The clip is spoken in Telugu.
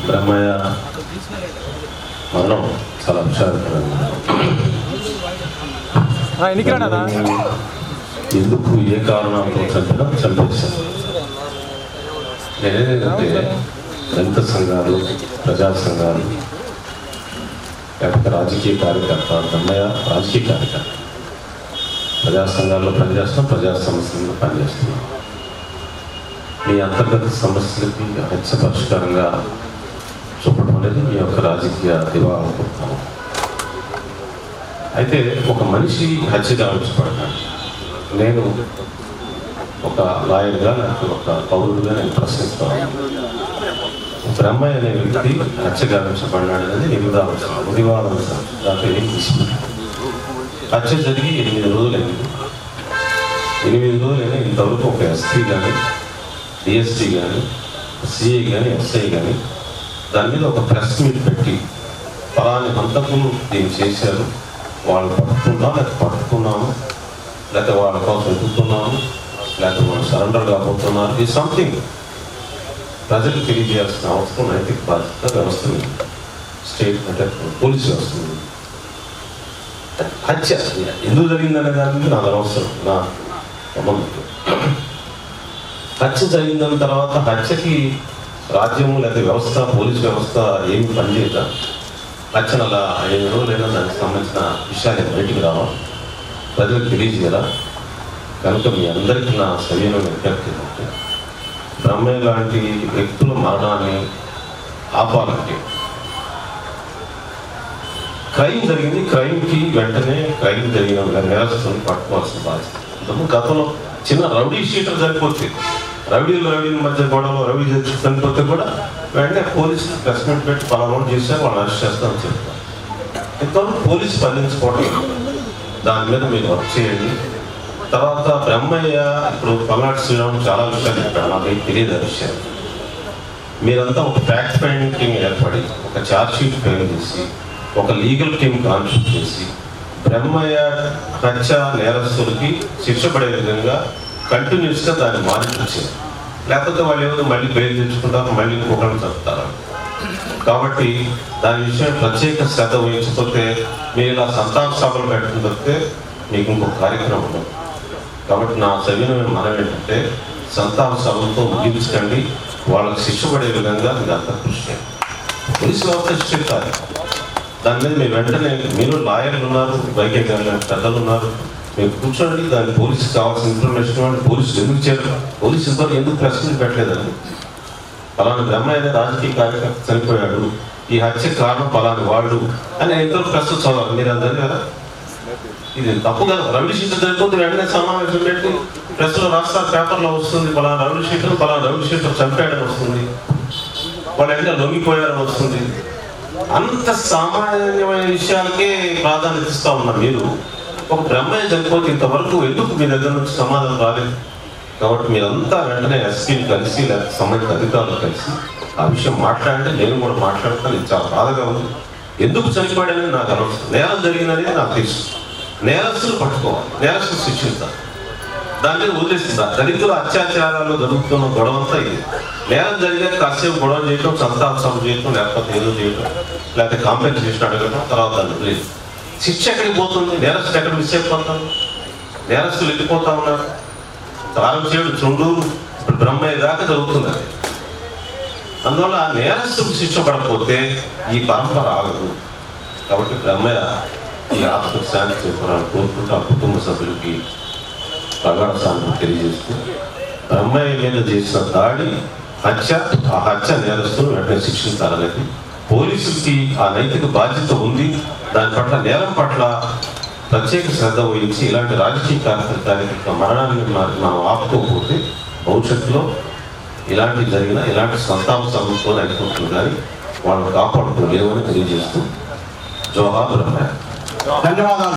బ్రహ్మయ్య మరణం చాలా విషాదకరంగా ఎందుకు ఏ కారణంతో చంపేశారు. నేనేంటంటే దళిత సంఘాలు, ప్రజా సంఘాలు, లేకపోతే రాజకీయ కార్యకర్త. బ్రహ్మయ్య రాజకీయ కార్యకర్త, ప్రజా సంఘాల్లో పనిచేస్తున్నాం, ప్రజా సమస్యల్లో పనిచేస్తున్నాం. మీ అంతర్గత సమస్యలకి హత్య పరిష్కారంగా చూపడం అనేది మీ యొక్క రాజకీయ దివాళం అనుకుంటున్నాను. అయితే ఒక మనిషి హత్య గావించబడ్డాడు. నేను ఒక లాయర్గా, లేకపోతే ఒక పౌరుడిగా నేను ప్రశ్నిస్తాను. బ్రహ్మయ్య అనే వ్యక్తి హత్య గావించబడ్డాడు అనేది నివాదం. దాంట్లో ఏం తీసుకుంటాం. హత్య జరిగి 8 రోజులైంది. 8 రోజులైనా ఇంతవరకు ఒక ఎస్పీ కానీ, డిఎస్పీ కానీ, సిఐ కానీ, ఎస్ఐ కానీ దాని మీద ఒక ప్రెస్ మీట్ పెట్టి ఫలాని హంతకులు దీన్ని చేశారు, వాళ్ళు పట్టుకున్నాం, లేకపోతే పట్టుకున్నాము, లేకపోతే వాళ్ళ కోసం ఎదుగుతున్నాము, లేకపోతే వాళ్ళు సరెండర్ కాబోతున్నారు, ఇది సంథింగ్ ప్రజలకు తెలియజేయాల్సిన అవసరం నైతిక బాధ్యత వ్యవస్థ స్టేట్ అంటే పోలీసు వ్యవస్థ. హత్య ఎందుకు జరిగిందనే దాని మీద నాకు అనవసరం. నా సంబంధం హత్య జరిగిన తర్వాత హత్యకి రాజ్యం లేదా వ్యవస్థ, పోలీసు వ్యవస్థ ఏమి పనిచేయట. హత్యను అలా 5 రోజులైనా దానికి సంబంధించిన విషయాలు బయటికి రావాలి, ప్రజలకు తెలియజేయాలా. కనుక మీ అందరికీ నా సరైన విజ్ఞప్తి ఏంటంటే, బ్రహ్మయ్య లాంటి వ్యక్తుల మరణాన్ని ఆపాలంటే క్రైమ్ జరిగింది, క్రైమ్కి వెంటనే క్రైమ్ జరిగిన నేరస్తులను పట్టుకోవాల్సిన బాధ్యత. గతంలో చిన్న రౌడీ షీటర్ చనిపోతే, రౌడీల మధ్య గొడవలో రౌడీ చనిపోతే కూడా వెంటనే పోలీసులు ప్రెస్ మీట్ పెట్టి పలానా చేశారు, వాళ్ళని అరెస్ట్ చేస్తామని చెప్తారు. ఇంతవరకు పోలీసు స్పందించుకోవడం. దాని మీద మీరు వర్క్ చేయండి. తర్వాత బ్రహ్మయ్య ఇప్పుడు పల్నాడు శ్రీరామ్ చాలా విషయాలు చెప్పాడు, నాకు తెలియదు ఆ విషయాలు. మీరంతా ఒక ఫ్యాక్ట్ ఫైండింగ్ టీం ఏర్పడి ఒక ఛార్జ్ షీట్ ఫైల్ చేసి ఒక లీగల్ టీం కాన్స్టిట్యూట్ చేసి బ్రహ్మయ్య హత్య నేరస్తులకి శిక్ష పడే విధంగా కంటిన్యూస్గా దాన్ని మానిటర్ చేయాలి. లేకపోతే వాళ్ళు ఏమైనా మళ్ళీ బెయిల్ తెచ్చుకుంటారు, మళ్ళీ ఇంకొకరిని చెప్తారు. కాబట్టి దాని విషయం ప్రత్యేక శ్రద్ధ వహించకపోతే మీరు ఇలా సంతాప సభలు పెట్టడం తప్పితే మీకు ఇంకొక కార్యక్రమం ఉండదు. కాబట్టి నా సవినమైన మనం ఏంటంటే, సంతాప సభలతో ముగించకండి, వాళ్ళకి శిక్ష పడే విధంగా మీరు అంతా కృషి చేయండి. పోలీసు వ్యవస్థ శిక్షిస్తారు. దాని మీద మీరు వెంటనే, మీరు లాయర్లు ఉన్నారు, వైద్య పెద్దలు ఉన్నారు, మీరు కూర్చోండి. దాని పోలీసుకి కావాల్సిన ఇన్ఫర్మేషన్ ఇవ్వండి. పోలీసులు ఎందుకు చేయరు, పోలీసు ఇంతవరకు ఎందుకు ప్రెస్ మీట్ పెట్టలేదండి. పలానా బ్రహ్మయ్య రాజకీయ కార్యకర్త చనిపోయాడు, ఈ హత్య కారణం పలాని వాడు అని ఇంతవరకు ప్రెస్ చదవాలి. మీరు అందరు కదా, ఇది తప్పు కదా. రౌడీ షీటర్ చనిపోతే వెంటనే సమావేశం పెట్టి ప్రెస్లో రాస్తారు, పేపర్లో వస్తుంది, పలానా రౌడీ షీటర్ చంపాడని వస్తుంది, వాళ్ళు వెంటనే లొంగిపోయారని వస్తుంది. అంత సామాన్యమైన విషయాలకే ప్రాధాన్యత ఇస్తూ ఉన్నారు మీరు. ఒక బ్రహ్మయ్య చనిపోతే ఇంతవరకు ఎందుకు మీ దగ్గర నుంచి సమాధానం రాలేదు. కాబట్టి మీరంతా వెంటనే ఎస్పీని కలిసి, లేకపోతే సంబంధిత అధికారులు కలిసి ఆ విషయం మాట్లాడంటే నేను కూడా మాట్లాడతాను. ఇది చాలా బాధగా ఉంది. ఎందుకు చనిపోయాడనేది నాకు అనవసరం. నేరం జరిగిందనేది నాకు తెలుసు. నేరస్తులు పట్టుకోవాలి, నేరస్తులు శిక్షించాలి. దాని మీద వదిలేస్తుందా. దళితుల అత్యాచారాల్లో జరుగుతున్న గొడవంతా ఇది. నేరం జరిగాక కాసేపు గొడవ చేయటం, సంతాప సభ చేయటం, లేకపోతే ఏదో చేయటం, లేకపోతే కాంపెన్సేషన్ అడగటం, తర్వాత దాన్ని లేదు. శిక్ష ఎక్కడికి పోతుంది, నేరస్తులు ఎక్కడ మిస్ అయిపోతారు. నేరస్తులు వెళ్ళిపోతా ఉన్నారు. తారంచేడు, చుండూరు, ఇప్పుడు బ్రహ్మయ్య దాకా జరుగుతుంది. అందువల్ల ఆ నేరస్తులకు శిక్ష పడకపోతే ఈ పరంపర ఆగదు. కాబట్టి బ్రహ్మయ్య ఈ ఆత్మకు శాంతి చేస్తున్నాను కోరుకుంటూ ఆ కుటుంబ సభ్యులకి ప్రగాఢ సానుభూతి తెలియజేస్తూ, బ్రహ్మయ్య మీద చేసిన దాడి హత్య, ఆ హత్య నేరస్తులు వెంటనే శిక్షించాలనేది పోలీసులకి ఆ నైతిక బాధ్యత ఉంది. దాని పట్ల, నేరం పట్ల ప్రత్యేక శ్రద్ధ వహించి ఇలాంటి రాజకీయ కార్యకర్త మరణాన్ని మనం ఆపుకోకపోతే భవిష్యత్తులో ఇలాంటివి జరిగిన, ఇలాంటి సంతాప సభలతో అయిపోతుంది కానీ వాళ్ళని కాపాడుకోలేవని తెలియజేస్తూ జోహార్ బ్రహ్మయ్య. ధన్యవాదాలు.